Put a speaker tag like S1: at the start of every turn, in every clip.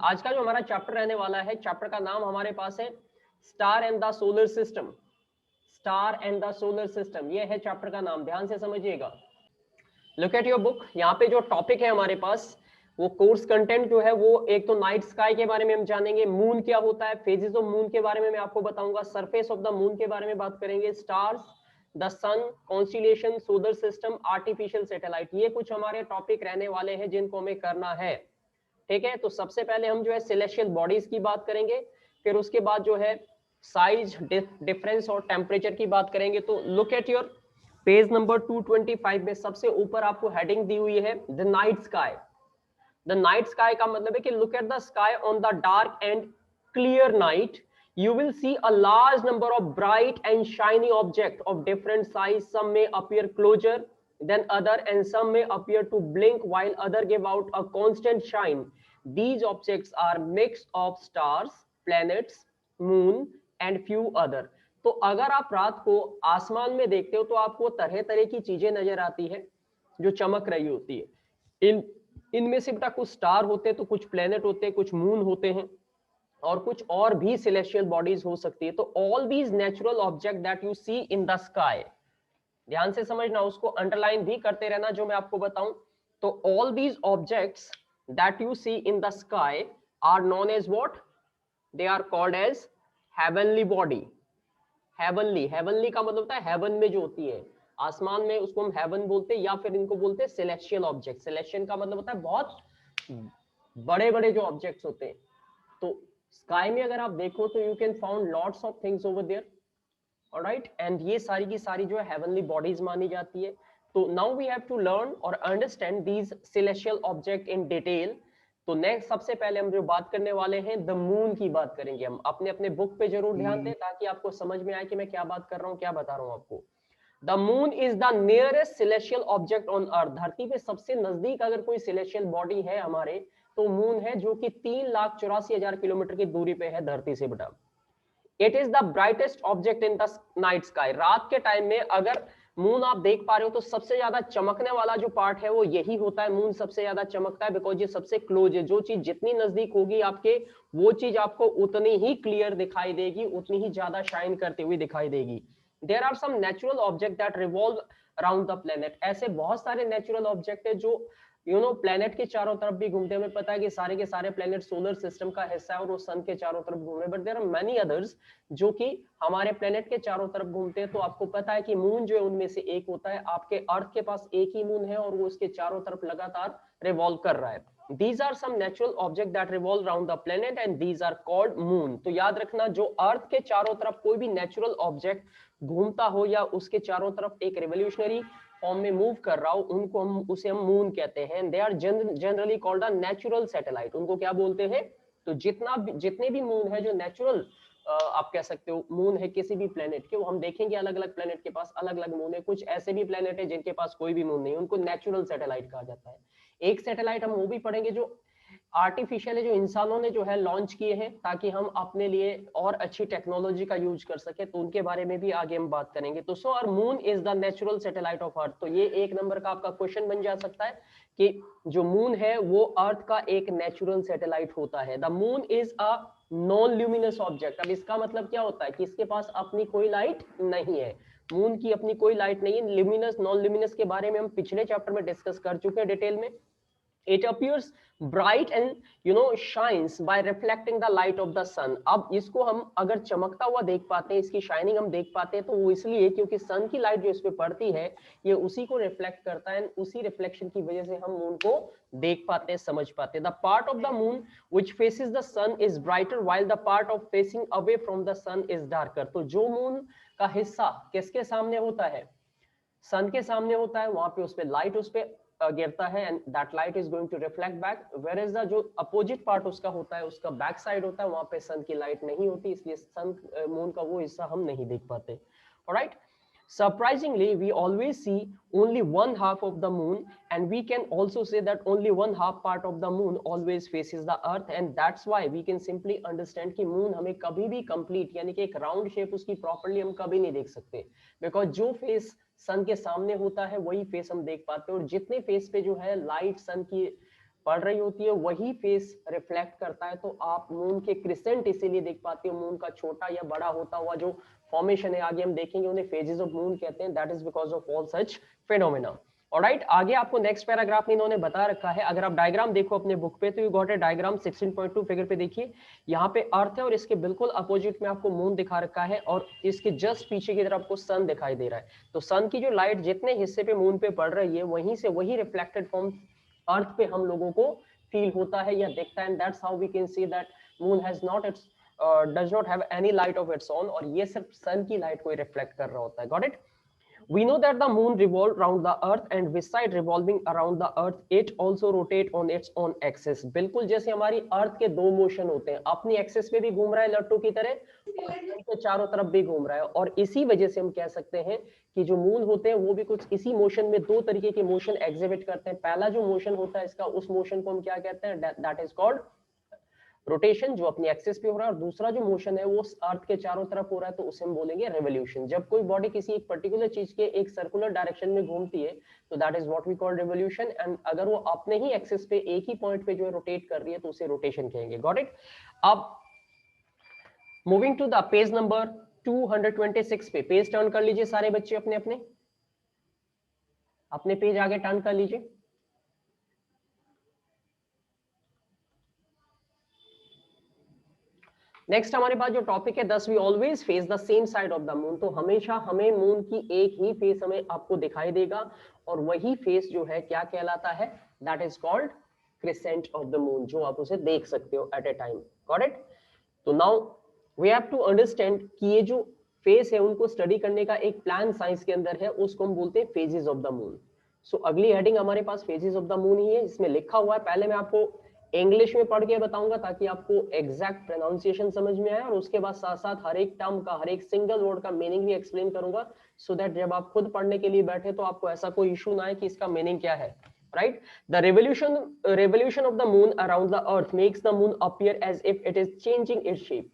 S1: आज का जो हमारा चैप्टर रहने वाला है, चैप्टर का नाम हमारे पास है star and the solar system. Star and the solar system, ये है चैप्टर का नाम। ध्यान से समझिएगा। Look at your book. यहाँ पे जो टॉपिक है हमारे पास, वो कोर्स कंटेंट जो है वो एक तो नाइट स्काई के बारे में हम जानेंगे, मून क्या होता है, फेजेस ऑफ मून के बारे में मैं आपको बताऊंगा, सरफेस ऑफ द मून के बारे में बात करेंगे, stars, the sun, constellation, solar system, artificial satellite. ये कुछ हमारे टॉपिक रहने वाले हैं जिनको हमें करना है। ठीक है, तो सबसे पहले हम जो है सेलेस्टियल बॉडीज की बात करेंगे, फिर उसके बाद जो है साइज डिफरेंस और टेम्परेचर की बात करेंगे। तो look at your page number 225 में सबसे ऊपर आपको हेडिंग दी हुई है the night sky. The night sky का मतलब है कि look at the sky on the dark and clear night, you will see a large number of bright and shiny objects of different size. Some may appear closer than other and some may appear to blink while other give out a constant shine. These objects are mix of stars, planets, moon and few other. तो अगर आप रात को आसमान में देखते हो तो आपको तरह तरह की चीजें नजर आती है जो चमक रही होती है। इनमें से बेटा कुछ स्टार होते हैं, तो कुछ प्लेनेट होते हैं, कुछ मून होते हैं और कुछ और भी सेलेस्टियल बॉडीज हो सकती है। तो all these natural object that you see in the sky, ध्यान से समझना, उसको अंडरलाइन भी करते रहना जो मैं आपको बताऊं। तो all these objects that you see in the sky are known as what? They are called as heavenly body. Heavenly, heavenly का मतलब होता है हेवन में जो होती है, आसमान में, उसको हम हेवन बोलते हैं, या फिर इनको बोलते हैं सेलेस्टियल ऑब्जेक्ट। सेलेस्टियल का मतलब होता है बहुत बड़े बड़े जो ऑब्जेक्ट्स होते हैं। तो स्काई में अगर आप देखो तो you can found lots of things over there, alright, and ये सारी की सारी जो है हेवनली बॉडीज मानी जाती है। तो now we have to learn और understand these celestial object in detail. तो नेक्स्ट सबसे पहले हम जो बात करने वाले हैं द मून की बात करेंगे। हम अपने अपने बुक पे जरूर ध्यान दें ताकि आपको समझ में आए कि मैं क्या बात कर रहा हूँ, क्या बता रहा हूँ आपको। The moon is the nearest celestial object on earth. धरती पे सबसे नजदीक अगर कोई सेलेस्टियल बॉडी है हमारे, तो मून है, जो कि 3,84,000 किलोमीटर की दूरी पे है धरती से बेटा। It is the brightest object in the night sky. रात के टाइम में अगर मून आप देख पा रहे हो तो सबसे ज्यादा चमकने वाला जो पार्ट है वो यही होता है। मून सबसे ज्यादा चमकता है बिकॉज ये सबसे क्लोज है। जो चीज जितनी नजदीक होगी आपके, वो चीज आपको उतनी ही क्लियर दिखाई देगी, उतनी ही ज्यादा शाइन करती हुई दिखाई देगी। There are some natural object that revolve around the planet. ऐसे बहुत सारे नेचुरल ऑब्जेक्ट है जो प्लेनेट के चारों तरफ भी घूमते हैं। हमें पता है कि सारे के सारे प्लेनेट सोलर सिस्टम का हिस्सा है और वो सन के चारों तरफ घूम रहे हैं, but there are many others जो कि हमारे प्लेनेट के चारों तरफ घूमते हैं। तो आपको पता है कि मून जो है उनमें से एक होता है। आपके अर्थ के पास एक ही मून है और वो उसके चारों तरफ लगातार रिवॉल्व कर रहा है। These are some natural objects that revolve around the planet and these are called moon. तो याद रखना, जो अर्थ के चारों तरफ कोई भी नेचुरल ऑब्जेक्ट घूमता हो या उसके चारों तरफ एक रेवोल्यूशनरी फॉर्म में मूव कर रहा हो, उनको उसे हम मून कहते हैं। They are generally called a natural satellite. उनको क्या बोलते हैं? तो जितने भी मून है जो नेचुरल, आप कह सकते हो मून है किसी भी प्लेनेट के, वो हम देखेंगे अलग अलग प्लेनेट के पास अलग अलग मून है। कुछ ऐसे भी प्लेनेट है जिनके पास कोई भी मून नहीं, उनको नेचुरल सैटेलाइट कहा जाता है। एक सैटेलाइट हम वो भी पढ़ेंगे जो आर्टिफिशियल है, जो इंसानों ने जो है लॉन्च किए हैं ताकि हम अपने लिए और अच्छी टेक्नोलॉजी का यूज कर सके, तो उनके बारे में भी आगे हम बात करेंगे। तो so our moon is the natural satellite of earth. तो ये एक नंबर का आपका क्वेश्चन बन जा सकता है कि जो मून है वो अर्थ का एक नेचुरल सैटेलाइट होता है। The moon is a non luminous object. अब इसका मतलब क्या होता है कि इसके पास अपनी कोई लाइट नहीं है। मून की अपनी कोई लाइट नहीं है। ल्यूमिनस नॉन ल्यूमिनस के बारे में हम पिछले चैप्टर में डिस्कस कर चुके हैं डिटेल में। It appears bright and shines by reflecting the light of the sun. अब इसको हम अगर चमकता हुआ देख पाते हैं, इसकी शाइनिंग हम देख पाते हैं, तो वो इसलिए क्योंकि सन की लाइट जो इस पे पड़ती है ये उसी को रिफ्लेक्ट करता है। उसी रिफ्लेक्शन की वजह से हम मून को देख पाते हैं, समझ पाते हैं। The part of the moon which faces the sun is brighter while the part of facing away from the sun is darker. तो जो मून का हिस्सा किसके सामने होता है? सन के सामने होता है। वहां पे उस पे लाइट उस पे गिरता है and that light is going to reflect back, where is the जो अपोजिट पार्ट उसका होता है, उसका बैक साइड होता है, वहां पे सन की लाइट नहीं होती, इसलिए सन मून का वो हिस्सा हम नहीं देख पाते। Alright, surprisingly we always see only one half of the moon and we can also say that only one half part of the moon always faces the earth and that's why we can simply understand कि moon हमें कभी भी complete यानी कि एक round shape उसकी properly हम कभी नहीं देख सकते, बिकॉज जो फेस सन के सामने होता है वही फेस हम देख पाते हैं। और जितने फेस पे जो है लाइट सन की पड़ रही होती है वही फेस रिफ्लेक्ट करता है। तो आप मून के क्रिसेंट इसीलिए देख पाते हो, मून का छोटा या बड़ा होता हुआ जो फॉर्मेशन है, आगे हम देखेंगे, उन्हें फेजेस ऑफ मून कहते हैं। That is because of all such phenomena. Alright, आगे आपको नेक्स्ट पैराग्राफ में इन्होंने बता रखा है। अगर आप डायग्राम देखो अपने बुक पे तो you got a diagram 16.2 figure पे देखिए, यहाँ पे अर्थ है और इसके बिल्कुल अपोजिट में आपको मून दिखा रखा है और इसके जस्ट पीछे की तरफ आपको सन दिखाई दे रहा है। तो सन की जो लाइट जितने हिस्से पे मून पे पड़ रही है वहीं से वही रिफ्लेक्टेड फॉर्म अर्थ पे हम लोगों को फील होता है या दिखता है। And that's how we can see that moon has not its does not have any light of its own, और ये सिर्फ सन की लाइट को रिफ्लेक्ट कर रहा होता है। Got it? We know that the moon revolves around the earth and beside revolving around the earth it also rotate on its own axis। बिल्कुल जैसे हमारी अर्थ के दो मोशन होते हैं, अपनी एक्सिस पे भी घूम रहा है लट्टू की तरह और सन के चारों तरफ भी घूम रहा है, और इसी वजह से हम कह सकते हैं कि जो मून होते हैं वो भी कुछ इसी मोशन में दो तरीके के मोशन एग्जिबिट करते हैं। पहला जो मोशन होता है इसका, उस मोशन को हम क्या कहते हैं? दैट इज कॉल्ड रोटेशन, जो अपनी एक्सिस पे हो रहा है, और दूसरा जो मोशन है वो अर्थ के चारों तरफ हो रहा है तो उसे हम बोलेंगे रेवोल्यूशन। जब कोई बॉडी किसी एक पर्टिकुलर चीज के एक सर्कुलर डायरेक्शन में घूमती है तो that is what we call revolution. एंड अगर वो अपने ही एक्सिस पे एक ही पॉइंट पे जो है रोटेट कर रही है तो उसे रोटेशन कहेंगे। Got it? अब moving to the page number 226 पे, पेज टर्न कर लीजिए सारे बच्चे, अपने अपने अपने पेज आगे टर्न कर लीजिए। नेक्स्ट हमारे पास जो टॉपिक है, thus we always face the same side of the moon. तो हमेशा हमें मून की एक ही फेस हमें आपको दिखाई देगा और वही फेस जो है क्या कहलाता है? That is called crescent of the moon, जो आप उसे देख सकते हो at a time. Got it? तो now we have to understand कि ये जो फेस है उनको स्टडी करने का एक प्लान साइंस के अंदर है, उसको हम बोलते हैं फेजेस ऑफ द मून। सो अगली हेडिंग हमारे पास फेजेस ऑफ द मून ही है, इसमें लिखा हुआ है। पहले मैं आपको इंग्लिश में पढ़ के बताऊंगा ताकि आपको एग्जैक्ट प्रोनाउंसिएशन समझ में आए, और उसके बाद साथ साथ हर एक टर्म का, हर एक सिंगल वर्ड का मीनिंग भी एक्सप्लेन करूंगा, सो दैट जब आप खुद पढ़ने के लिए बैठे तो आपको ऐसा कोई इशू ना आए कि इसका मीनिंग क्या है। Right? The revolution of the moon around the earth makes the moon appear as if it is changing its shape।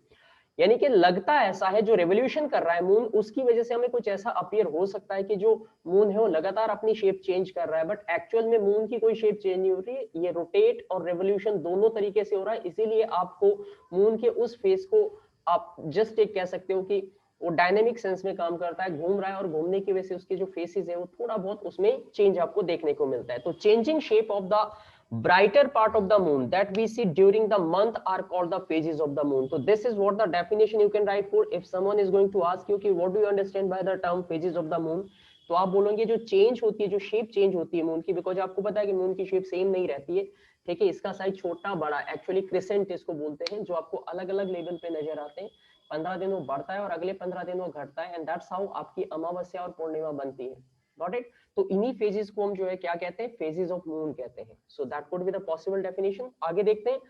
S1: यानी कि लगता ऐसा है, जो रेवोल्यूशन कर रहा है मून उसकी वजह से हमें कुछ ऐसा अपीयर हो सकता है कि जो मून है वो लगातार अपनी शेप चेंज कर रहा है, बट एक्चुअल में मून की कोई शेप चेंज नहीं हो रही है। ये रोटेट और रेवोल्यूशन दोनों तरीके से हो रहा है, इसीलिए आपको मून के उस फेस को आप जस्ट एक कह सकते हो कि वो डायनेमिक सेंस में काम करता है, घूम रहा है, और घूमने की वजह से उसके जो फेसेस है वो थोड़ा बहुत उसमें चेंज आपको देखने को मिलता है। तो changing shape of the brighter part of the moon that we see during the month are called the phases of the moon। so this is what the definition you can write for if someone is going to ask you कि what do you understand by the term phases of the moon, तो आप बोलोगे जो change होती है, जो shape change होती है मून की, बिकॉज आपको पता है कि मून की शेप सेम नहीं रहती है। ठीक है? इसका साइज छोटा बड़ा, एक्चुअली क्रिसेंट इसको बोलते हैं, जो आपको अलग अलग लेवल पे नजर आते हैं। 15 दिन वो बढ़ता है और अगले 15 दिन वो घटता है, एंड दैट्स हाउ आपकी अमावस्या और पूर्णिमा बनती है। Got it? तो इन्हीं फेजेस को हम जो है क्या कहते हैं? फेजेस ऑफ मून कहते हैं। So that could be the possible definition. आगे देखते हैं।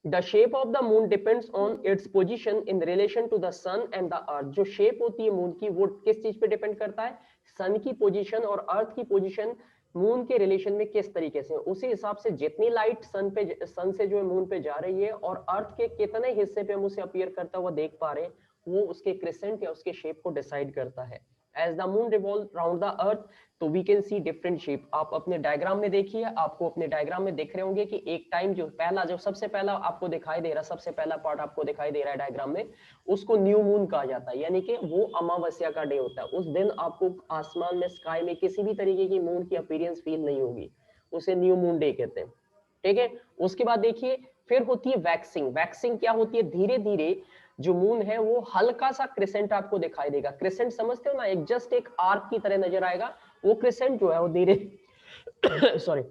S1: The shape of the moon depends on its position in relation to the sun and the earth. जो शेप होती है मून की वो किस चीज पे डिपेंड करता है? सन की पोजीशन और अर्थ की पोजीशन मून के रिलेशन में किस तरीके से, उसी हिसाब से जितनी लाइट सन से जो है मून पे जा रही है और अर्थ के कितने हिस्से पे हम उसे अपीयर करता हुआ देख पा रहे हैं, वो उसके क्रिसेंट या उसके शेप को डिसाइड करता है। As the moon revolve round the earth तो we can see different shape. आप अपने डायग्राम में देखिए, आपको अपने डायग्राम में दिख रहे होंगे कि एक टाइम जो पहला, जो सबसे पहला आपको दिखाई दे रहा, सबसे पहला पार्ट आपको दिखाई दे रहा है डायग्राम में, उसको न्यू मून कहा जाता है, यानी कि वो अमावस्या का डे होता है। उस दिन आपको आसमान में, स्काई में किसी भी तरीके की मून की अपीयरेंस फील नहीं होगी, उसे न्यू मून डे कहते हैं। ठीक है? उसके बाद देखिए फिर होती है वैक्सिंग। वैक्सिंग क्या होती है? धीरे धीरे जो मून है वो हल्का सा क्रिसेंट आपको दिखाई देगा। क्रिसेंट समझते हो ना? एक जस्ट एक आर्क की तरह नजर आएगा। वो क्रिसेंट जो है वो धीरे सॉरी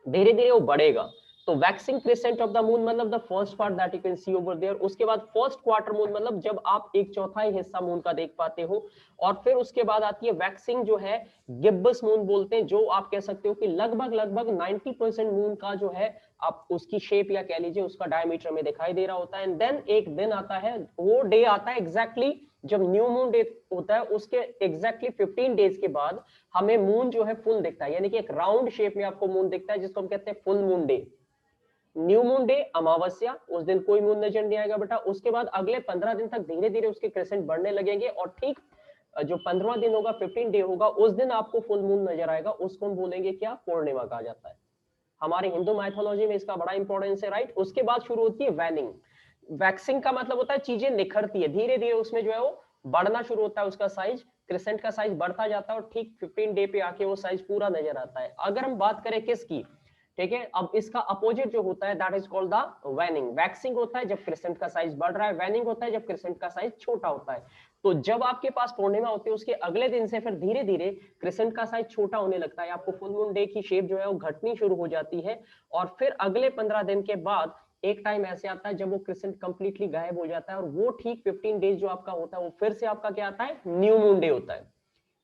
S1: धीरे धीरे वो बढ़ेगा। तो waxing crescent of the moon मतलब the first part that you can see over there. उसके बाद फर्स्ट क्वार्टर मून मतलब जब आप एक चौथाई हिस्सा मून का देख पाते हो, और फिर उसके बाद आती है वैक्सिंग जो है गिब्बस मून बोलते हैं, जो आप कह सकते हो कि लगभग लगभग 90% मून का जो है आप उसकी शेप या कह लीजिए उसका डायमीटर में दिखाई दे रहा होता है। एंड देन एक दिन आता है, वो डे आता है एग्जैक्टली जब न्यू मून डे होता है, उसके एग्जैक्टली 15 डेज के बाद हमें मून जो है फुल दिखता है, यानी कि एक राउंड शेप में आपको मून दिखता है, जिसको हम कहते हैं full moon day. New moon day अमावस्या, उस दिन कोई मून नजर नहीं आएगा बेटा। उसके बाद अगले 15 दिन तक धीरे धीरे उसके क्रिसेंट बढ़ने लगेंगे, और ठीक जो 15वां दिन होगा, 15 डे होगा, उस दिन आपको फुल मून नजर आएगा। उसको हम बोलेंगे क्या? पूर्णिमा कहा जाता है। हमारे हिंदू माइथोलॉजी में इसका बड़ा इंपॉर्टेंस है, राइट। उसके बाद शुरू होती है वैनिंग। वैक्सिंग का मतलब होता है चीजें निखरती है, धीरे धीरे उसमें जो है वो बढ़ना शुरू होता है, उसका साइज, क्रिसेंट का साइज बढ़ता जाता है और ठीक 15 डे पे आके वो साइज पूरा नजर आता है। अगर हम बात करें किसकी, ठीक है, अब इसका अपोजिट जो होता है that is called the waning. Waxing होता है जब क्रिसेंट का साइज बढ़ रहा है, वैनिंग होता है जब क्रिसेंट का साइज छोटा होता है। तो जब आपके पास पूर्णिमा होती है उसके अगले दिन से फिर धीरे धीरे क्रिसेंट का साइज छोटा होने लगता है, आपको फुल मून डे की शेप जो है वो घटनी शुरू हो जाती है। और फिर अगले 15 दिन के बाद एक टाइम ऐसे आता है जब वो क्रिसेंट कंप्लीटली गायब हो जाता है और वो ठीक 15 डेज जो आपका होता है वो फिर से आपका क्या आता है, न्यू मून डे होता है।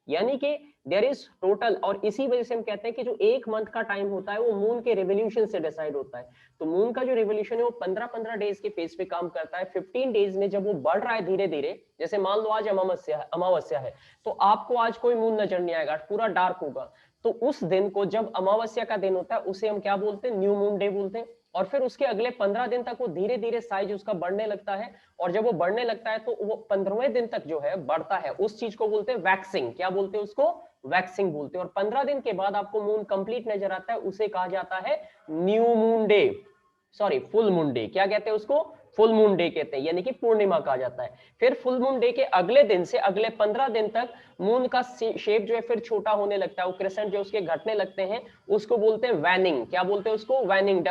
S1: यानी कि देयर इज टोटल, और इसी वजह से हम कहते हैं कि जो एक मंथ का टाइम होता है वो मून के रिवोल्यूशन से डिसाइड होता है। तो मून का जो रिवोल्यूशन है वो 15-15 डेज के फेज पे काम करता है। 15 डेज में जब वो बढ़ रहा है धीरे धीरे, जैसे मान लो आज अमावस्या है तो आपको आज कोई मून नजर नहीं आएगा, पूरा डार्क होगा। तो उस दिन को, जब अमावस्या का दिन होता है, उसे हम क्या बोलते हैं, न्यू मून डे बोलते हैं। और फिर उसके अगले 15 दिन तक वो धीरे धीरे साइज उसका बढ़ने लगता है, और जब वो बढ़ने लगता है तो वो 15वें दिन तक जो है बढ़ता है, उस चीज को बोलते हैं वैक्सिंग। क्या बोलते हैं उसको, वैक्सिंग बोलते हैं। और 15 दिन के बाद आपको मून कंप्लीट नजर आता है, उसे कहा जाता है new moon day, sorry full moon day. क्या कहते हैं उसको, फुल मून डे कहते हैं, यानी कि पूर्णिमा कहा जाता है। फिर फुल मून डे के अगले दिन से अगले 15 दिन तक मून का शेप जो है फिर छोटा होने लगता है, वो क्रिसेंट जो उसके घटने लगते हैं, उसको बोलते हैं वैनिंग। क्या बोलते हैं उसको, वैनिंग,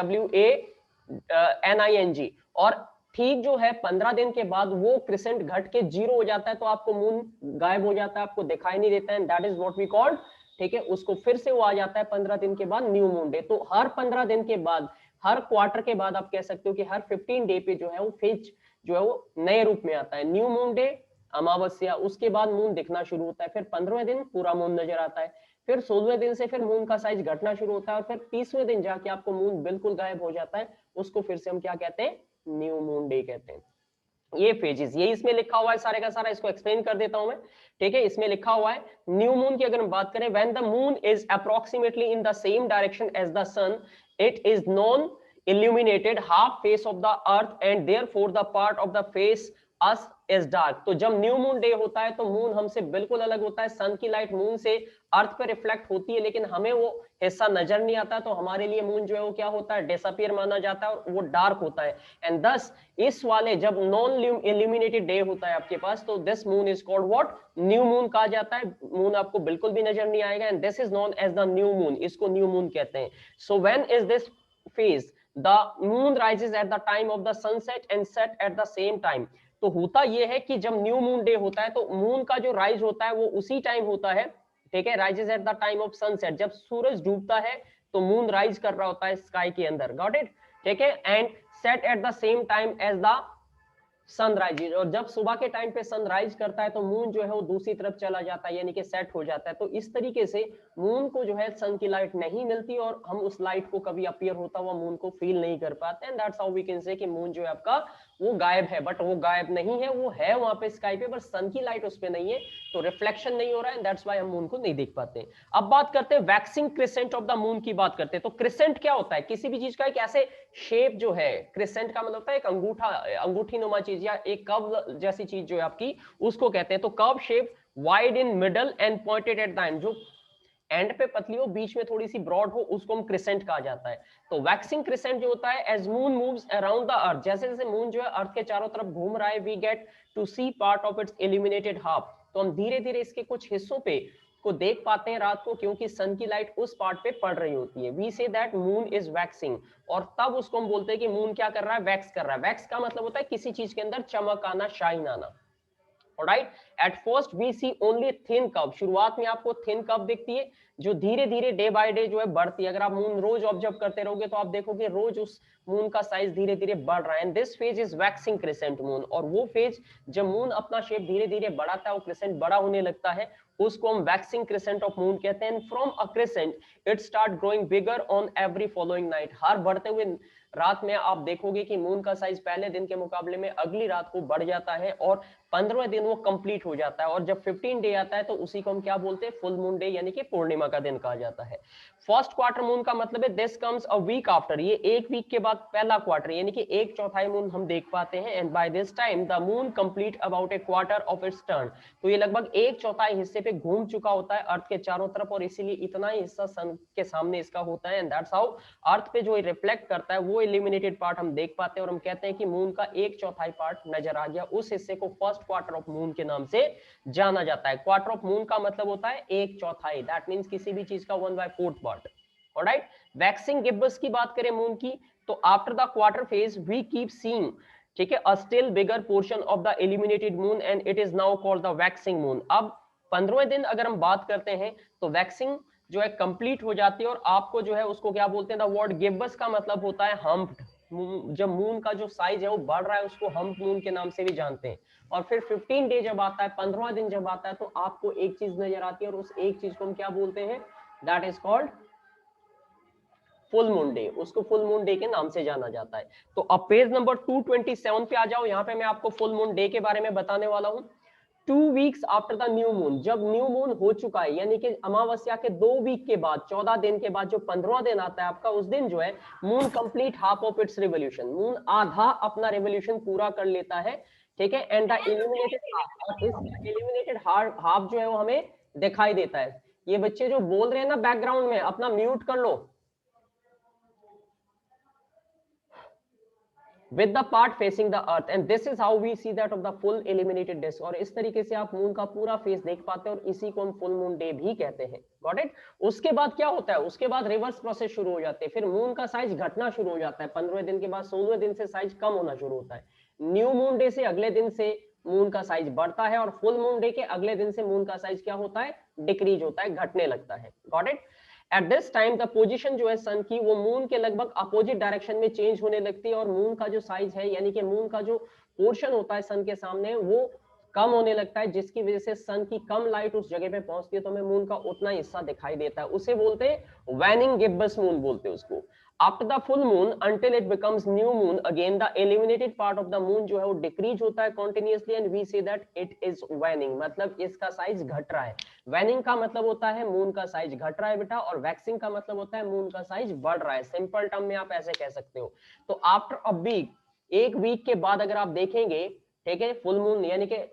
S1: WANING। और ठीक जो है 15 दिन के बाद वो क्रिसेंट घट के 0 हो जाता है, तो आपको मून गायब हो जाता है, आपको दिखाई नहीं देता है, that is what we called, ठीक है। उसको फिर से वो आ जाता है 15 दिन के बाद न्यू मून डे। तो हर 15 दिन के बाद, हर क्वार्टर के बाद आप कह सकते हो कि हर 15 डे पे जो है वो फेज जो है वो नए रूप में आता है। न्यू मून डे, अमावस्या, उसके बाद मून दिखना शुरू होता है, फिर 15वें दिन पूरा मून नजर आता है, फिर 16वें दिन से फिर मून का साइज घटना शुरू होता है, और फिर 30वें दिन जाके आपको मून बिल्कुल गायब हो जाता है। उसको फिर से हम क्या कहते हैं, न्यू मून डे कहते हैं। ये फेजेस, ये इसमें लिखा हुआ है सारे का सारा, इसको एक्सप्लेन कर देता हूं मैं, ठीक है। इसमें लिखा हुआ है न्यू मून की अगर हम बात करें, when the moon is approximately in the same direction as the sun, it is non illuminated half face of the earth and therefore the part of the face us is dark। तो जब new moon day होता है तो moon हमसे बिल्कुल अलग होता है, सन की लाइट मून से अर्थ पे रिफ्लेक्ट होती है, लेकिन हमें वो हिस्सा नजर नहीं आता, तो हमारे लिए मून जो है वो क्या होता है, डिसअपियर माना जाता है, और वो डार्क होता है। एंड दस इस वाले जब नॉन इल्यूमिनेटेड डे होता है आपके पास, तो this moon is called what, new moon कहा जाता है। मून आपको बिल्कुल भी नजर नहीं आएगा, and this is known as the new moon, इसको न्यू मून कहते हैं। So when is this phase, the moon rises at the time of the sunset and set at the same time। तो होता यह है कि जब न्यू मून डे होता है तो मून का जो राइज होता है वो उसी टाइम होता है, ठीक है, rises at the time of sunset, जब सूरज डूबता है तो मून राइज कर रहा होता है स्काई के अंदर, गॉट इट, ठीक है। And set at the same time as the sunrise, और जब सुबह के टाइम पे सनराइज करता है तो मून जो है वो दूसरी तरफ चला जाता है, यानी कि सेट हो जाता है। तो इस तरीके से मून को जो है सन की लाइट नहीं मिलती, और हम उस लाइट को कभी अपीयर होता हुआ मून को फील नहीं कर पाते, and that's how we can say कि मून जो है आपका वो गायब है, बट वो गायब नहीं है, वो है वहां पे स्काई पे, पर सन की लाइट उस पे नहीं है, तो रिफ्लेक्शन नहीं हो रहा है, एंड दैट्स व्हाई हम मून को नहीं देख पाते। अब बात करते हैं waxing crescent of the moon की बात करते हैं। तो क्रिसेंट क्या होता है, किसी भी चीज का एक ऐसे शेप जो है, क्रिसेंट का मतलब होता है एक अंगूठा, अंगूठी नुमा चीज या एक कर्व जैसी चीज जो है आपकी, उसको कहते हैं। तो curve shape, wide in middle and pointed at the end, जो एंड पे पतली हो, बीच में थोड़ी सी ब्रॉड हो, उसको हम क्रिसेंट कहा जाता है। तो वैक्सिंग क्रिसेंट जो होता है, as moon moves around the earth, जैसे जैसे मून जो है अर्थ के चारों तरफ घूम रहा है, we get to see part of its illuminated half. तो हम धीरे धीरे इसके कुछ हिस्सों पे को देख पाते हैं रात को, क्योंकि सन की लाइट उस पार्ट पे पड़ रही होती है। We say that moon is waxing, और तब उसको हम बोलते हैं कि मून क्या कर रहा है, वैक्स कर रहा है। वैक्स का मतलब होता है किसी चीज के अंदर चमक आना, शाइन आना। Alright, at first we see only thin curve, शुरुआत में आपको thin curve दिखती है, जो धीरे धीरे डे बाय डे जो है बढ़ती है। अगर आप मून रोज ऑब्जर्व करते रहोगे तो आप देखोगे रोज उस मून का साइज धीरे धीरे बढ़ रहा है, and this phase is waxing crescent moon. और वो फेज जब मून अपना शेप धीरे धीरे बढ़ाता है, वो क्रिसेंट बड़ा होने लगता है, उसको हम वैक्सिंग क्रिसेंट ऑफ मून कहते हैं। From a crescent it start growing bigger on every following night, हर बढ़ते हुए रात में आप देखोगे कि मून का साइज पहले दिन के मुकाबले में अगली रात को बढ़ जाता है, और 15वें दिन वो कंप्लीट हो जाता है, और जब 15 डे आता है तो उसी को हम क्या बोलते हैं, फुल मून डे यानी कि पूर्णिमा का दिन कहा जाता है। फर्स्ट क्वार्टर मून का मतलब है this comes a week after, ये एक वीक के बाद पहला क्वार्टर यानी कि एक चौथाई मून हम देख पाते हैं। And by this time the moon complete about a quarter of its turn, तो ये लगभग एक चौथाई हिस्से पे घूम चुका होता है अर्थ के चारों तरफ, और इसीलिए इतना ही हिस्सा सन के सामने इसका होता है। एंड दैट्स हाउ अर्थ पे जो रिफ्लेक्ट करता है वो इल्यूमिनेटेड पार्ट हम देख पाते हैं, और हम कहते हैं कि मून का एक चौथाई पार्ट नजर आ गया। उस हिस्से को फर्स्ट क्वार्टर ऑफ मून के नाम से जाना जाता है। क्वार्टर ऑफ मून का मतलब होता है एक चौथाई, दैट मींस किसी भी चीज का 1/4 पार्ट। ऑलराइट, वैक्सिंग गिब्बस की बात करें मून की, तो after the quarter phase we keep seeing, ठीक है, a still bigger portion of the illuminated moon and it is now called the waxing moon. अब 15वें दिन अगर हम बात करते हैं तो वैक्सिंग जो है कंप्लीट हो जाती है, और आपको जो है उसको क्या बोलते हैं, द वर्ड गिब्बस का मतलब होता है हम्प्ड। जब मून का जो साइज है वो बढ़ रहा है उसको हम्प मून के नाम से भी जानते हैं। और फिर 15 डे जब आता है, 15वां दिन जब आता है, तो आपको एक चीज नजर आती है, और उस एक चीज को हम क्या बोलते हैं, that is called full moon day. उसको फुल मून डे के नाम से जाना जाता है। तो अब पेज नंबर 227 पे आ जाओ, यहाँ पे मैं आपको फुल मून डे के बारे में बताने वाला हूँ। 2 weeks after the new moon, जब न्यू मून हो चुका है यानी कि अमावस्या के 2 वीक के बाद, 14 दिन के बाद जो 15वां दिन आता है आपका, उस दिन जो है moon complete half of its revolution, moon आधा अपना रिवोल्यूशन पूरा कर लेता है, ठीक है। एंड द इल्यूमिनेटेड हाफ, और इस इल्यूमिनेटेड हाफ जो है वो हमें दिखाई देता है। ये बच्चे जो बोल रहे हैं ना बैकग्राउंड में, अपना म्यूट कर लो। with the part facing the earth, and this is how we see that of the full illuminated disk। और इस तरीके से आप मून का पूरा फेस देख पाते हैं, और इसी को हम फुल मून डे भी कहते हैं। Got it. उसके बाद क्या होता है, उसके बाद रिवर्स प्रोसेस शुरू हो जाते हैं, फिर मून का साइज घटना शुरू हो जाता है। 15वें दिन के बाद 16वें दिन से साइज कम होना शुरू होता है। न्यू मून डे से अगले दिन से मून का साइज बढ़ता है, और फुल मून डे के अगले दिन से मून का साइज क्या होता है, डिक्रीज होता है, घटने लगता है। Got it. At this time the position जो है सन की, वो मून के लगभग अपोजिट डायरेक्शन में चेंज होने लगती है, और मून का जो साइज है यानी कि मून का जो पोर्शन होता है सन के सामने वो कम होने लगता है, जिसकी वजह से सन की कम लाइट उस जगह पे पहुंचती है, तो हमें मून का उतना हिस्सा दिखाई देता है। उसे बोलते हैं वैनिंग गिब्बस मून बोलते हैं उसको। After the full moon until it becomes new moon again, the illuminated part of the moon जो है वो डिक्रीज होता है continuously, and we say that it is waning, मतलब इसका साइज घट रहा है। वैनिंग का मतलब होता है मून का साइज घट रहा है बेटा, और वैक्सिंग का मतलब होता है मून का साइज बढ़ रहा है। सिंपल टर्म में आप ऐसे कह सकते हो। तो आफ्टर अ वीक, एक वीक के बाद अगर आप देखेंगे, ठीक है, फुल मून यानी कि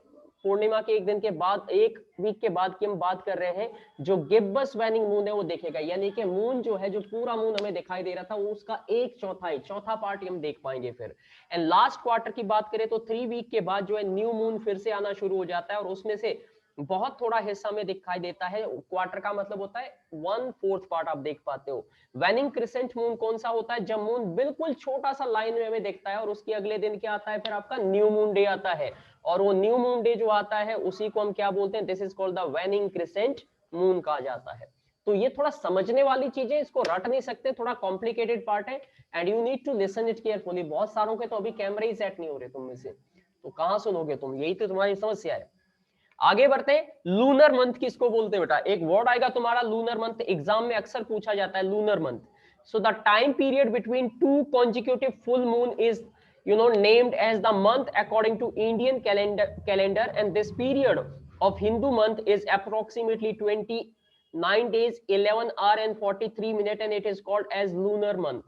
S1: पूर्णिमा के एक दिन के बाद, एक वीक के बाद की हम बात कर रहे हैं, जो गिब्बस वैनिंग मून है वो देखेगा, यानी कि मून जो है, जो पूरा मून हमें दिखाई दे रहा था, वो उसका एक चौथाई, चौथा पार्ट हम देख पाएंगे फिर। एंड लास्ट क्वार्टर की बात करें तो 3 वीक के बाद जो है न्यू मून फिर से आना शुरू हो जाता है, और उसमें से बहुत थोड़ा हिस्सा में दिखाई देता है। क्वार्टर का मतलब होता है 1/4 पार्ट आप देख पाते हो। वैनिंग क्रिसेंट मून कौन सा होता है, जब मून बिल्कुल छोटा सा लाइन में हमें दिखता है, और उसके अगले दिन क्या आता है, फिर आपका न्यू मून डे आता है, और वो न्यू मून डे जो आता है उसी को हम क्या बोलते हैं, this is called the waning crescent moon कहा जाता है। तो ये थोड़ा समझने वाली चीजें, इसको रट नहीं सकते, थोड़ा कॉम्प्लिकेटेड पार्ट है, and you need to listen it carefully. बहुत सारों के तो अभी कैमरे ही सेट नहीं हो रहे तुम में से, तो कहां सुनोगे तुम, यही तो तुम्हारी समस्या है। आगे बढ़ते हैं। लूनर मंथ किसको बोलते हैं बेटा, एक वर्ड आएगा तुम्हारा लूनर मंथ, एग्जाम में अक्सर पूछा जाता है lunar month. So the time period between 2 consecutive full moon is named as the month according to Indian calendar, and this period of Hindu month is approximately 29 days 11 hour and 43 minute, and it is called as lunar month।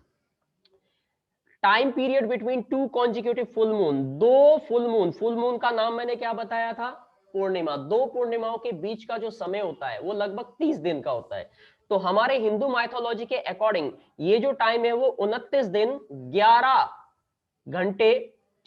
S1: Time period between 2 consecutive full moon, दो full moon का नाम मैंने क्या बताया था, पूर्णिमा। दो पूर्णिमाओं के बीच का जो समय होता है वो लगभग 30 दिन का होता है। तो हमारे हिंदू माइथोलॉजी के अकॉर्डिंग ये जो टाइम है वो 29 दिन 11 घंटे,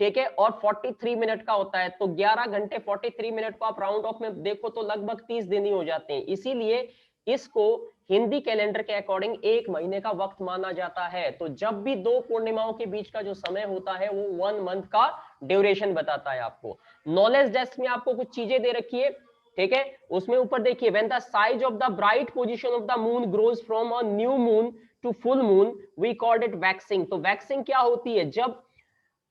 S1: ठीक है, और 43 मिनट का होता है। तो 11 घंटे 43 मिनट को आप राउंड ऑफ में देखो तो लगभग 30 दिन ही हो जाते हैं। इसीलिए इसको हिंदी कैलेंडर के अकॉर्डिंग एक महीने का वक्त माना जाता है। तो जब भी दो पूर्णिमाओं के बीच का जो समय होता है वो 1 मंथ का ड्यूरेशन बताता है आपको। नॉलेज डेस्क में आपको कुछ चीजें दे रखी है, ठीक है, उसमें ऊपर देखिए, when the size of the bright position of the moon grows from a new moon to full moon we called it waxing. तो वैक्सिंग क्या होती है, जब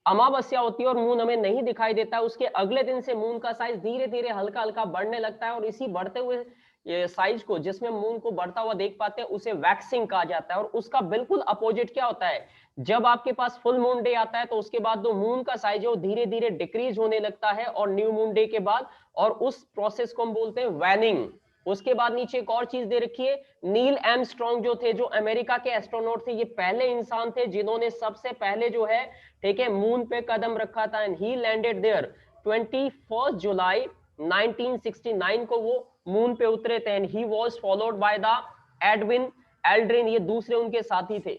S1: अमावस्या होती है और मून हमें नहीं दिखाई देता है, उसके अगले दिन से मून का साइज धीरे धीरे हल्का हल्का बढ़ने लगता है, और इसी बढ़ते हुए साइज को, जिसमें मून को बढ़ता हुआ देख पाते हैं, उसे वैक्सिंग कहा जाता है। और उसका बिल्कुल अपोजिट क्या होता है, जब आपके पास फुल मून डे आता है तो उसके बाद जो मून का साइज है वो धीरे धीरे डिक्रीज होने लगता है और न्यू मून डे के बाद, और उस प्रोसेस को हम बोलते हैं वैनिंग। उसके बाद नीचे एक और चीज दे रखी है, नील आर्मस्ट्रांग जो थे, जो अमेरिका के एस्ट्रोनॉट थे, ये पहले इंसान थे जिन्होंने सबसे पहले जो है, ठीक है, मून पे कदम रखा था, एंड ही लैंडेड देयर 21 जुलाई 1969 को वो मून पे उतरे थे, and he was followed by the Edwin Aldrin, ये दूसरे उनके साथी थे।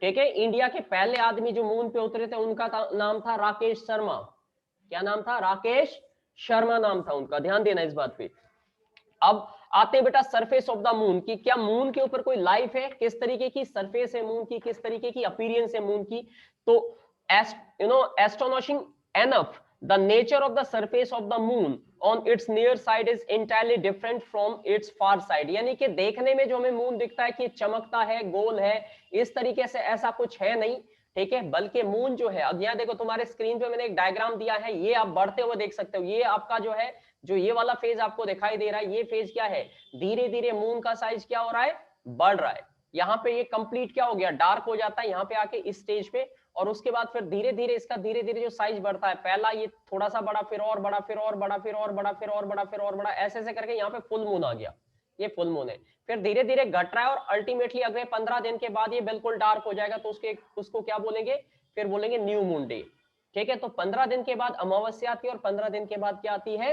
S1: ठीक है, इंडिया के पहले आदमी जो मून पे उतरे थे उनका नाम था राकेश शर्मा। क्या नाम था? राकेश शर्मा नाम था उनका, ध्यान देना इस बात पे। अब आते हैं बेटा सरफेस ऑफ द मून की, क्या मून के ऊपर कोई लाइफ है, किस तरीके की सरफेस है मून की, किस तरीके की अपीयरेंस है मून की। तो astonishing enough, the nature of the surface of the moon on its near side is entirely different from its far side। यानी कि देखने में जो हमें मून दिखता है कि चमकता है, गोल है, इस तरीके से ऐसा कुछ है नहीं, ठीक है, बल्कि मून जो है, अब यहाँ देखो तुम्हारे स्क्रीन पे मैंने एक डायग्राम दिया है, ये आप बढ़ते हुए देख सकते हो, ये आपका जो है, जो ये वाला फेज आपको दिखाई दे रहा है, ये फेज क्या है, धीरे धीरे मून का साइज क्या हो रहा है, बढ़ रहा है। यहाँ पे ये कंप्लीट क्या हो गया, डार्क हो जाता है यहाँ पे आके इस स्टेज पे, और उसके बाद फिर धीरे धीरे इसका धीरे धीरे जो साइज बढ़ता है, पहला ये थोड़ा सा बड़ा, फिर और बड़ा, फिर और बड़ा, फिर और बड़ा, फिर और बड़ा, फिर और बड़ा, ऐसे ऐसे करके यहाँ पे फुल मून आ गया, ये फुल मून है। फिर धीरे धीरे घट रहा है और अल्टीमेटली अगले 15 दिन के बाद ये बिल्कुल डार्क हो जाएगा, तो उसको क्या बोलेंगे, फिर बोलेंगे न्यू मून डे। ठीक है, तो 15 दिन के बाद अमावस्या आती है और 15 दिन के बाद क्या आती है,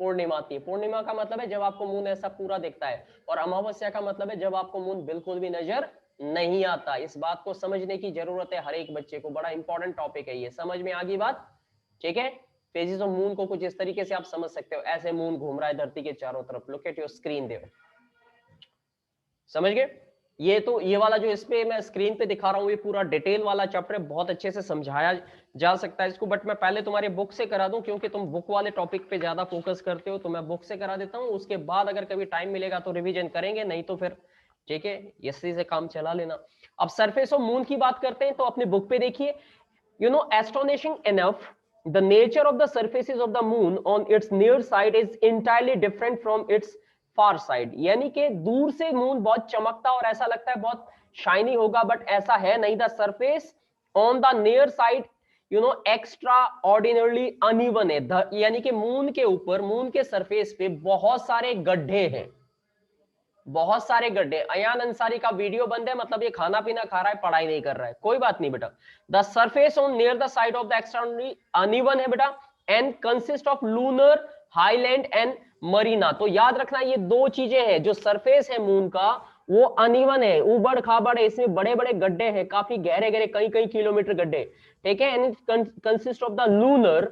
S1: पूर्णिमा आती है। पूर्णिमा का मतलब है जब आपको मून ऐसा पूरा दिखता है, और अमावस्या का मतलब है जब आपको मून बिल्कुल भी नजर नहीं आता। इस बात को समझने की जरूरत है हर एक बच्चे को, बड़ा इंपॉर्टेंट टॉपिक है ये, समझ में आ गई बात। ठीक है, फेजेस ऑफ मून को कुछ इस तरीके से आप समझ सकते हो, ऐसे मून घूम रहा है धरती के चारों तरफ। Look at your screen there, समझ गए। ये तो ये वाला जो इस पे मैं स्क्रीन पे दिखा रहा हूँ, ये पूरा डिटेल वाला चैप्टर बहुत अच्छे से समझाया जा सकता है इसको, बट मैं पहले तुम्हारे बुक से करा दूं, क्योंकि तुम बुक वाले टॉपिक पे ज्यादा फोकस करते हो, तो मैं बुक से करा देता हूँ। उसके बाद अगर कभी टाइम मिलेगा तो रिवीजन करेंगे, नहीं तो फिर ठीक है इसी से काम चला लेना। अब सरफेस ऑफ मून की बात करते हैं, तो अपने बुक पे देखिए, astonishing enough, the nature of the surfaces of the moon on its near side is entirely different from its far side। यानी कि दूर से मून बहुत चमकता और ऐसा लगता है बहुत शाइनी होगा, बट ऐसा है नहीं। The surface on the near side extra ordinarily uneven है, यानी कि मून के ऊपर, मून के सरफेस पे बहुत सारे गड्ढे हैं, बहुत सारे गड्ढे। अयान अंसारी का वीडियो बंद है, मतलब ये खाना पीना खा रहा है, पढ़ाई नहीं कर रहा है, कोई बात नहीं बेटा। The surface on near the side of the externally uneven है बेटा, and consist of lunar, highland and Marina. तो याद रखना ये दो चीजें हैं, जो सरफेस है मून का वो अनइवन है, उबड़ खाबड़ है, इसमें बड़े बड़े गड्ढे हैं, काफी गहरे गहरे, कई कई किलोमीटर गड्ढे, ठीक है। And consist of the lunar,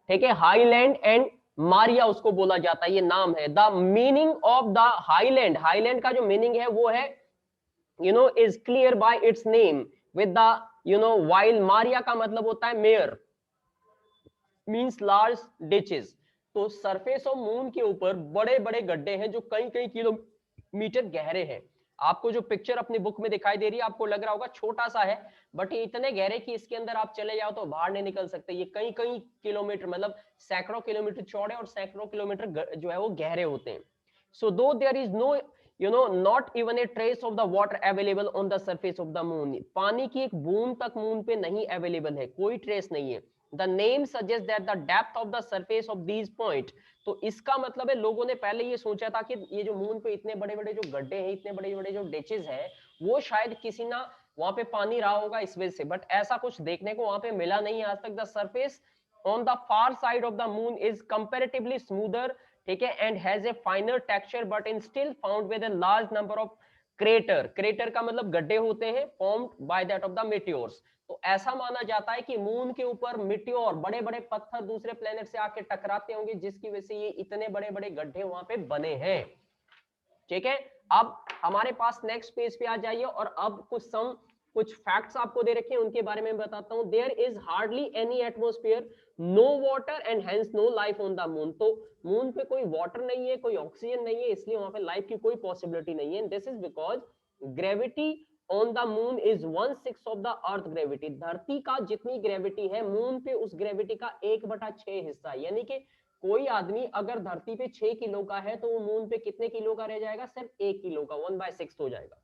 S1: ठीक है, हाईलैंड एंड मारिया उसको बोला जाता है, ये नाम है। The meaning of the highland, highland का जो मीनिंग है वो है is clear by it's name with the while Maria का मतलब होता है मेयर, मींस लार्ज डिचेस। तो सरफेस ऑफ मून के ऊपर बड़े बड़े गड्ढे हैं जो कई कई किलोमीटर गहरे हैं। आपको जो पिक्चर अपनी बुक में दिखाई दे रही है, आपको लग रहा होगा छोटा सा है, बट ये इतने गहरे कि इसके अंदर आप चले जाओ तो बाहर नहीं निकल सकते। ये कई कई किलोमीटर, मतलब सैकड़ों किलोमीटर चौड़े और सैकड़ों किलोमीटर जो है वो गहरे होते हैं। So though there is no not even a trace of the water available on the surface of the moon. पानी की एक बूंद तक मून पे नहीं अवेलेबल है, कोई ट्रेस नहीं है। The name suggest that the depth of the surface of these point. तो इसका मतलब है लोगों ने पहले ये सोचा था कि ये जो मून पे इतने बड़े बड़े जो गड्ढे हैं, इतने बड़े बड़े जो डिचेस हैं, वो शायद किसी ना वहां पे पानी रहा होगा इस वजह से, बट ऐसा कुछ देखने को वहां पे मिला नहीं आज तक। The surface on the far side of the moon is comparatively smoother, ठीक है, and has a finer texture but in still found with a large number of crater. Crater का मतलब गड्ढे होते हैं, formed by that of the meteors. तो ऐसा माना जाता है कि मून के ऊपर मिट्योर, बड़े बड़े पत्थर दूसरे प्लेनेट से आके टकराते होंगे, जिसकी वजह से ये इतने बड़े बड़े गड्ढे वहां पे बने हैं। ठीक है, अब हमारे पास नेक्स्ट पेज पे आ जाइए, और अब कुछ फैक्ट्स आपको दे रखे हैं, उनके बारे में बताता हूं। There is hardly any atmosphere, no water and hence no life on the moon. तो मून पे कोई वाटर नहीं है, कोई ऑक्सीजन नहीं है, इसलिए वहां पे लाइफ की कोई पॉसिबिलिटी नहीं है। This is because gravity on the moon is 1/6 of the earth gravity. धरती का जितनी ग्रेविटी है, मून पे उस ग्रेविटी का 1/6 हिस्सा, यानी कि कोई आदमी अगर धरती पे 6 किलो का है तो वो मून पे कितने किलो का रह जाएगा, सिर्फ 1 किलो का, 1/6 हो जाएगा।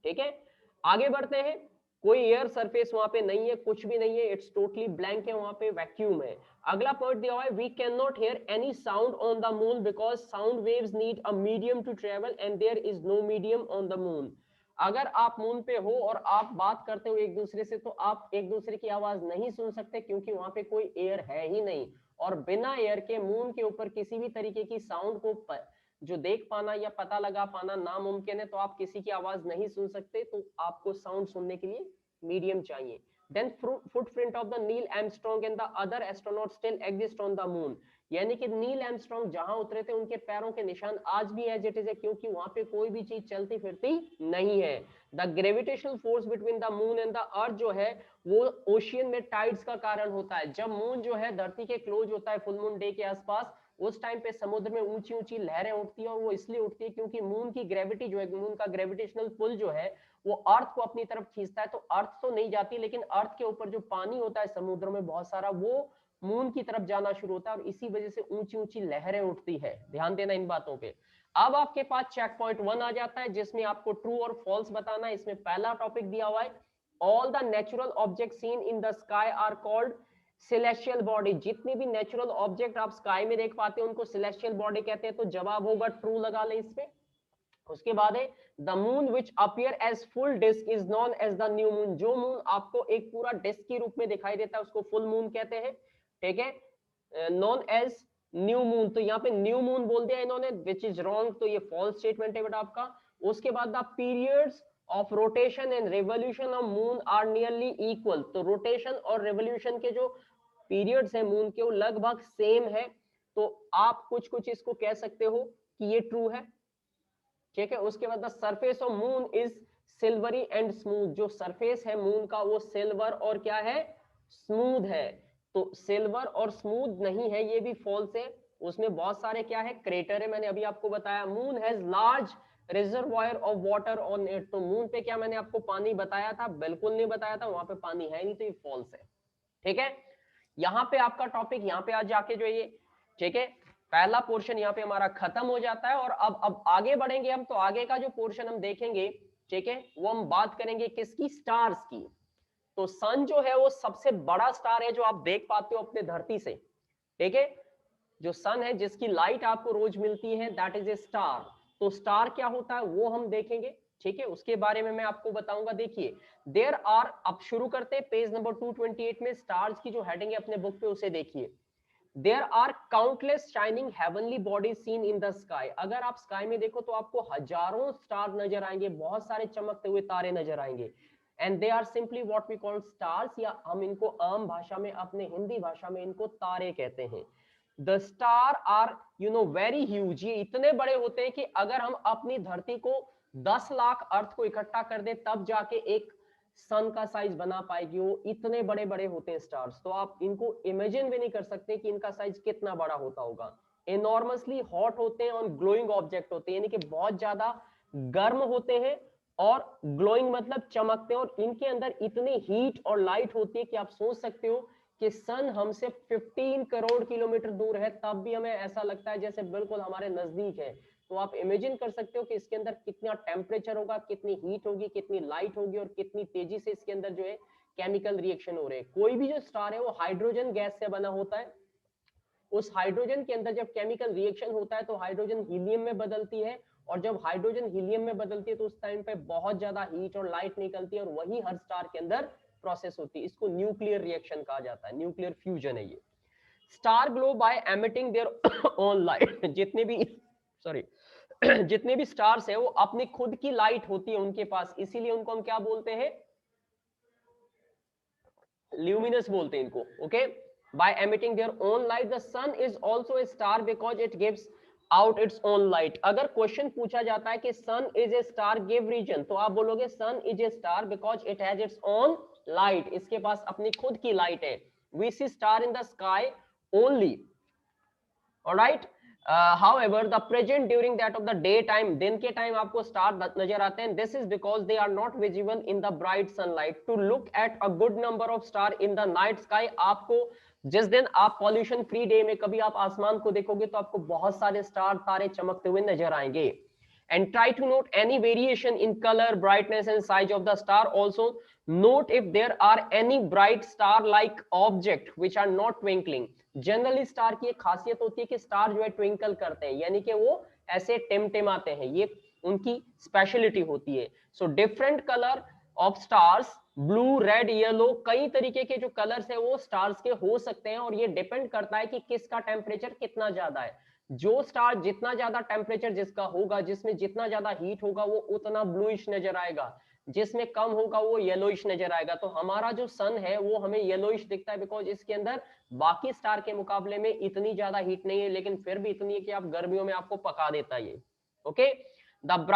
S1: ठीक है, आगे बढ़ते हैं। कोई एयर सरफेस वहां पे नहीं है, कुछ भी नहीं है, इट्स टोटली ब्लैंक है, वहां पे वैक्यूम है। अगला पॉइंट दिया हुआ है, we can not hear any sound on the moon because sound waves need a medium to travel and there is no medium on the moon. अगर आप मून पे हो और आप बात करते हो एक दूसरे से, तो आप एक दूसरे की आवाज नहीं सुन सकते, क्योंकि वहां पे कोई एयर है ही नहीं। और बिना एयर के मून के ऊपर किसी भी तरीके की साउंड को जो देख पाना या पता लगा पाना नामुमकिन है। तो आप किसी की आवाज नहीं सुन सकते, तो आपको साउंड सुनने के लिए मीडियम चाहिए। Then footprint of the Neil Armstrong and the other astronaut still exist on the moon. यानी कि नील आर्मस्ट्रांग जहां उतरे थे, उनके पैरों के निशान आज भी एज इट इज है, क्योंकि वहां पे कोई भी चीज चलती फिरती नहीं है। The gravitational force between the moon and the earth जो है, वो ओशियन में टाइड्स का कारण होता है। जब मून जो है धरती के क्लोज होता है फुल मून डे के आसपास, उस टाइम पे समुद्र में ऊंची ऊंची लहरें उठती है। और वो इसलिए उठती है क्योंकि मून की ग्रेविटी जो है, मून का ग्रेविटेशनल पुल जो है, वो अर्थ को अपनी तरफ खींचता है। तो अर्थ तो नहीं जाती, लेकिन अर्थ के ऊपर जो पानी होता है समुद्र में बहुत सारा, वो मून की तरफ जाना शुरू होता है, और इसी वजह से ऊंची ऊंची लहरें उठती है। ध्यान देना इन बातों पे। अब आपके पास चेक पॉइंट 1 आ जाता है, जिसमें आपको ट्रू और फॉल्स बताना है। इसमें पहला टॉपिक दिया हुआ है, all the natural object seen in the sky are called celestial body. जितने भी नेचुरल ऑब्जेक्ट आप स्काई में देख पाते हैं, उनको सेलेस्टियल बॉडी कहते हैं। तो जवाब होगा ट्रू, लगा ले इसमें। उसके बाद है, the moon which appear as full disc is known as the new moon. जो मून आपको एक पूरा डिस्क के रूप में दिखाई देता है, उसको फुल मून कहते हैं। ठीक है, नॉन एज न्यू मून। तो यहाँ पे न्यू मून बोल दिया इन्होंने, विच इज रॉन्ग, तो ये फॉल्स स्टेटमेंट है बेटा आपका। उसके बाद the periods of rotation and revolution of moon are nearly equal. तो रोटेशन और रेवोल्यूशन के जो पीरियड्स है मून के, वो लगभग सेम है। तो आप कुछ कुछ इसको कह सकते हो कि ये ट्रू है। ठीक है, उसके बाद the surface of moon is silvery and smooth. जो सरफेस है मून का, वो सिल्वर और क्या है, स्मूथ है। तो सिल्वर और स्मूथ नहीं है, ये भी फॉल्स है। उसमें बहुत सारे क्या है, क्रेटर है, मैंने अभी आपको बताया। Moon has large reservoir of water on it. तो मून पे क्या मैंने आपको पानी बताया था, बिल्कुल नहीं बताया था, वहां पे पानी है नहीं, तो ये फॉल्स है। ठीक है, यहां पे आपका टॉपिक यहां पे आज जाके जो ये, ठीक है, पहला पोर्शन यहाँ पे हमारा खत्म हो जाता है। और अब आगे बढ़ेंगे हम, तो आगे का जो पोर्शन हम देखेंगे, ठीक है, वो हम बात करेंगे किसकी, स्टार्स की। तो सन जो है वो सबसे बड़ा स्टार है जो आप देख पाते हो अपने धरती से। ठीक है, जो सन है जिसकी लाइट आपको रोज मिलती है, दैट इज ए स्टार। तो स्टार क्या होता है वो हम देखेंगे। ठीक है, उसके बारे में मैं आपको बताऊंगा। देखिए, देयर आर, अब शुरू करते हैं पेज नंबर 228 में। स्टार्स की जो हेडिंग है अपने बुक पे, उसे देखिए। There are countless shining heavenly bodies seen in the sky. अगर आप स्काई में देखो तो आपको हजारों स्टार नजर आएंगे, बहुत सारे चमकते हुए तारे नजर आएंगे। And they are simply what we call stars, या हम इनको आम भाषा में, अपने हिंदी भाषा में इनको तारे कहते हैं। The star are very huge। ये इतने बड़े होते हैं कि अगर हम अपनी धरती को 10 लाख अर्थ को इकट्ठा कर दे, तब जाके एक सन का साइज बना पाएगी। वो इतने बड़े बड़े होते हैं स्टार्स, तो आप इनको इमेजिन भी नहीं कर सकते कि इनका साइज कितना बड़ा होता होगा। एनॉर्मसली हॉट होते हैं और ग्लोइंग ऑब्जेक्ट होते हैं, यानी कि बहुत ज्यादा गर्म होते हैं, और ग्लोइंग मतलब चमकते हैं। और इनके अंदर इतनी हीट और लाइट होती है कि आप सोच सकते हो कि सन हमसे 15 करोड़ किलोमीटर दूर है, तब भी हमें ऐसा लगता है जैसे बिल्कुल हमारे नजदीक है। तो आप इमेजिन कर सकते हो कि इसके अंदर कितना टेम्परेचर होगा, कितनी हीट होगी, कितनी लाइट होगी, और कितनी तेजी से इसके अंदर जो है केमिकल रिएक्शन हो रहे हैं। कोई भी जो स्टार है वो हाइड्रोजन गैस से बना होता है। उस हाइड्रोजन के अंदर जब केमिकल रिएक्शन होता है तो हाइड्रोजन हीलियम में बदलती है, और जब हाइड्रोजन हीलियम में बदलती है तो उस टाइम पे बहुत ज्यादा हीट और लाइट निकलती है, और वही हर स्टार के अंदर प्रोसेस होती है। इसको न्यूक्लियर रिएक्शन कहा जाता है, न्यूक्लियर फ्यूजन है ये। Star glow by emitting their own light. जितने भी, सॉरी, जितने भी स्टार्स है वो अपनी खुद की लाइट होती है उनके पास, इसीलिए उनको हम क्या बोलते हैं, ल्यूमिनस बोलते हैं इनको। Okay, by emitting their own light. The sun is also a star because it gives out its own light. अगर क्वेश्चन पूछा जाता है कि sun is a star, give reason, तो आप बोलोगे sun is a star because it has its own light. इसके पास अपनी खुद की लाइट है। We see star in the sky only, alright. however the present during that of the day time, दिन के टाइम आपको स्टार नजर आते हैं। this is because they are not visible in the bright sunlight. to look at a good number of star in the night sky, आपको जिस दिन आप पॉल्यूशन फ्री डे में कभी आप आसमान को देखोगे तो आपको बहुत सारे स्टार तारे चमकते हुए नजर आएंगे। and try to note any variation in color, brightness and size of the star also. Note if there are any bright star-like object which are not twinkling. Generally star की एक खासियत होती है कि स्टार जो है ट्विंकल करते हैं, यानी कि वो ऐसे टिमटिमाते हैं, ये उनकी स्पेशलिटी होती है. So different colour of stars, blue, red, yellow, कई तरीके के जो कलर्स है वो स्टार्स के हो सकते हैं, और ये डिपेंड करता है कि किसका टेम्परेचर कितना ज्यादा है. जो स्टार जितना ज्यादा टेम्परेचर जिसका होगा, जिसमें जितना ज्यादा हीट होगा, वो उतना ब्लूइश नजर आएगा, जिसमें कम होगा वो येलोइश नजर आएगा. तो हमारा जो सन है वो हमें येलोइश दिखता है, बिकॉज इसके अंदर बाकी स्टार के मुकाबले में इतनी ज्यादा हीट नहीं है, लेकिन फिर भी इतनी है कि आप गर्मियों में आपको पका देता है ये. Okay, the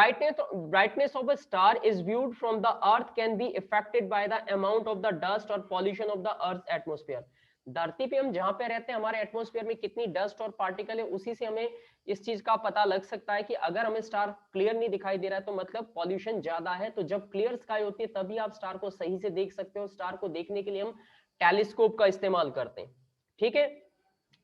S1: brightness of a star is viewed from the earth can be affected by the amount of the dust or pollution of the earth's atmosphere. धरती पे हम जहां पे रहते हैं, हमारे एटमॉस्फेयर में कितनी डस्ट और पार्टिकल है, उसी से हमें इस चीज का पता लग सकता है कि अगर हमें स्टार क्लियर नहीं दिखाई दे रहा है तो मतलब पॉल्यूशन ज्यादा है. तो जब क्लियर स्काई होती है तभी आप स्टार को सही से देख सकते हो. स्टार को देखने के लिए हम टेलीस्कोप का इस्तेमाल करते हैं. ठीक है,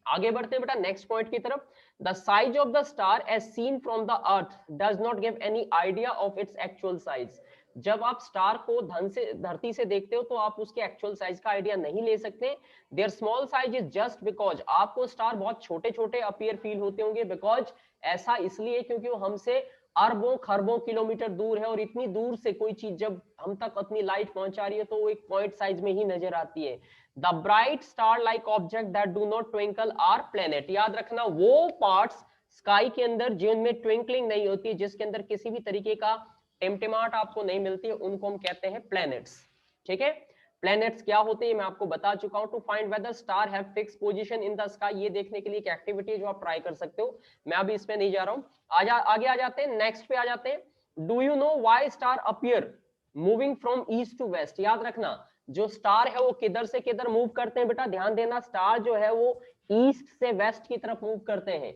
S1: आगे बढ़ते हैं बेटा नेक्स्ट पॉइंट की तरफ. The size of the star as seen from the earth does not give any idea of its actual size. जब आप स्टार को धरती से देखते हो तो आप उसके एक्चुअल साइज का आइडिया नहीं ले सकते. Their small size is just because, आपको स्टार बहुत छोटे छोटे अपीयर फील होते होंगे, बिकॉज ऐसा इसलिए क्योंकि वो हमसे अरबों खरबों किलोमीटर दूर है, और इतनी दूर से कोई चीज जब हम तक अपनी लाइट पहुंचा रही है तो वो एक पॉइंट साइज में ही नजर आती है. The bright star like object that do not twinkle are planet. याद रखना, वो पार्ट्स स्काई के अंदर जिनमें ट्विंकलिंग नहीं होती, जिसके अंदर किसी भी तरीके का टिमटिमाहट आपको नहीं मिलती है, उनको हम कहते हैं प्लैनेट्स. ठीक है, प्लैनेट्स क्या होते हैं मैं आपको बता चुका हूं. To find whether star have fix position in the sky, ये देखने के लिए एक एक्टिविटी है जो आप ट्राई कर सकते हो. मैं अभी इसमें नहीं जा रहा हूं. आगे आ जाते हैं, नेक्स्ट पे आ जाते हैं. Do you know why star appear moving from east to west. याद रखना, जो स्टार है वो किधर से किधर मूव करते हैं बेटा, ध्यान देना. स्टार जो है वो ईस्ट से वेस्ट की तरफ मूव करते हैं,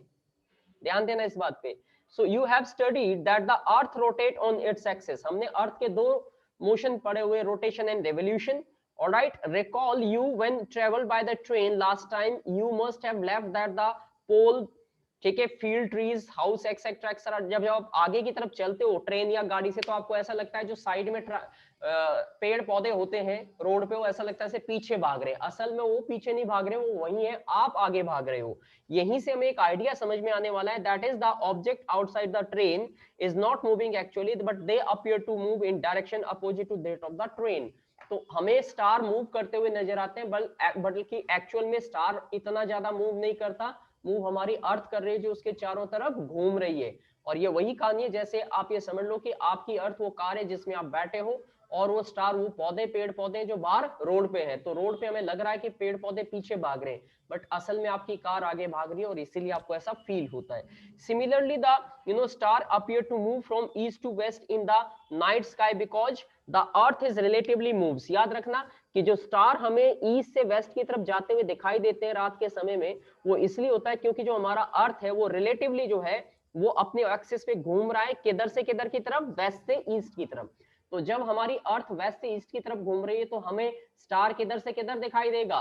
S1: ध्यान देना इस बात पे. So you have studied that the earth rotate on its axis. हमने अर्थ के दो मोशन पढ़े हुए, rotation and revolution. Alright, recall you when traveled by the train last time, you must have left that the pole, ठीक है, field, trees, house, etcetera etcetera. जब आप आगे की तरफ चलते हो ट्रेन या गाड़ी से तो आपको ऐसा लगता है जो साइड में पेड़ पौधे होते हैं रोड पे, वो ऐसा लगता है से पीछे भाग रहे हैं. असल में वो पीछे नहीं भाग रहे, वो वही है, आप आगे भाग रहे हो. यहीं से हमें एक आइडिया समझ में आने वाला है. That is the object outside the train is not moving actually, but they appear to move in direction opposite to that of the train. तो हमें स्टार मूव करते हुए नजर आते हैं, बल्कि एक्चुअल में स्टार इतना ज्यादा मूव नहीं करता. मूव हमारी अर्थ कर रही है जो उसके चारों तरफ घूम रही है. और ये वही कहानी है, जैसे आप ये समझ लो कि आपकी अर्थ वो कार है जिसमें आप बैठे हो, और वो स्टार वो पौधे, पेड़ पौधे जो बाहर रोड पे हैं. तो रोड पे हमें लग रहा है कि पेड़ पौधे पीछे भाग रहे हैं, बट असल में आपकी कार आगे भाग रही है, और इसीलिए आपको ऐसा फील होता है. Similarly the star appear to move from east to west in the night sky because the earth is relatively moves. याद रखना कि जो स्टार हमें ईस्ट से वेस्ट की तरफ जाते हुए दिखाई देते हैं रात के समय में, वो इसलिए होता है क्योंकि जो हमारा अर्थ है वो रिलेटिवली जो है वो अपने एक्सिस पे घूम रहा है. किधर से किधर की तरफ, वेस्ट से ईस्ट की तरफ. तो जब हमारी अर्थ वेस्ट से ईस्ट की तरफ घूम रही है तो हमें स्टार किधर से किधर दिखाई देगा,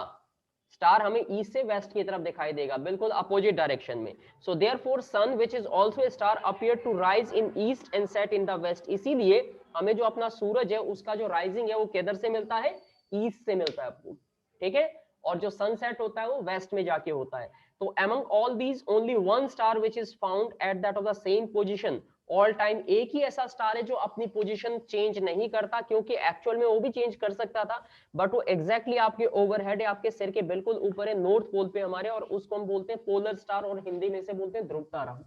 S1: स्टार हमें ईस्ट से वेस्ट की तरफ दिखाई देगा, बिल्कुल अपोजिट डायरेक्शन में. So therefore sun which is also a star appear to rise in east and set in the west. इसीलिए हमें जो अपना सूरज है उसका जो राइजिंग है वो किधर से मिलता है, ईस्ट से मिलता है आपको. ठीक है, और जो सनसेट होता है वो वेस्ट में जाके होता है. तो among all these only one star which is found at that of the same position all time. एक ही ऐसा स्टार है जो अपनी पोजीशन चेंज नहीं करता, क्योंकि एक्चुअल में वो भी चेंज कर सकता था, बट वो एग्जैक्टली आपके ओवरहेड है, आपके सिर के बिल्कुल ऊपर है, नॉर्थ पोल पे हमारे, और उसको हम बोलते हैं पोलर स्टार, और हिंदी में से बोलते हैं ध्रुव तारा.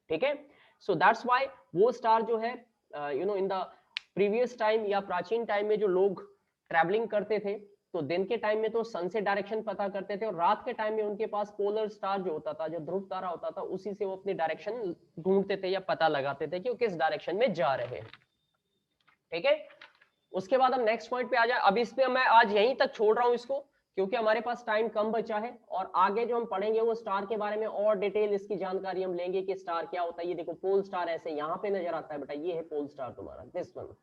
S1: ठीक है, सो दैट्स व्हाई वो स्टार जो है इन द प्रीवियस टाइम या प्राचीन टाइम में जो लोग ट्रैवलिंग करते थे तो दिन के टाइम में तो सन से डायरेक्शन पता करते थे, और रात के टाइम में उनके पास पोलर स्टार जो होता था, जो ध्रुव तारा होता था, उसी से वो अपनी डायरेक्शन ढूंढते थे या पता लगाते थे कि वो किस डायरेक्शन में जा रहे हैं. ठीक है, उसके बाद हम नेक्स्ट पॉइंट पे आ जाए. अब इस पे मैं आज यहीं तक छोड़ रहा हूं इसको, क्योंकि हमारे पास टाइम कम बचा है, और आगे जो हम पढ़ेंगे वो स्टार के बारे में और डिटेल इसकी जानकारी हम लेंगे कि स्टार क्या होता है. ये देखो पोल स्टार ऐसे यहाँ पे नजर आता है बेटा, ये है पोल स्टार तुम्हारा, दिस वन.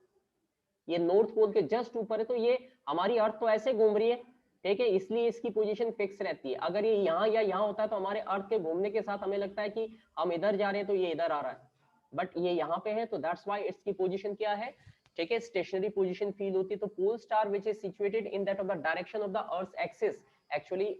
S1: ये नॉर्थ पोल के जस्ट ऊपर है, तो ये हमारी अर्थ तो ऐसे घूम रही है, ठीक है, इसलिए इसकी पोजीशन फिक्स रहती है. अगर ये यहाँ या यहाँ होता है तो हमारे अर्थ के घूमने के साथ हमें लगता है कि हम इधर जा रहे हैं तो ये इधर आ रहा है, बट ये यहाँ पे है, तो दैट्स व्हाई इसकी पोजीशन क्या है, ठीक है, स्टेशनरी पोजीशन फील होती है, तो pole star which is situated in that of the direction of the earth axis actually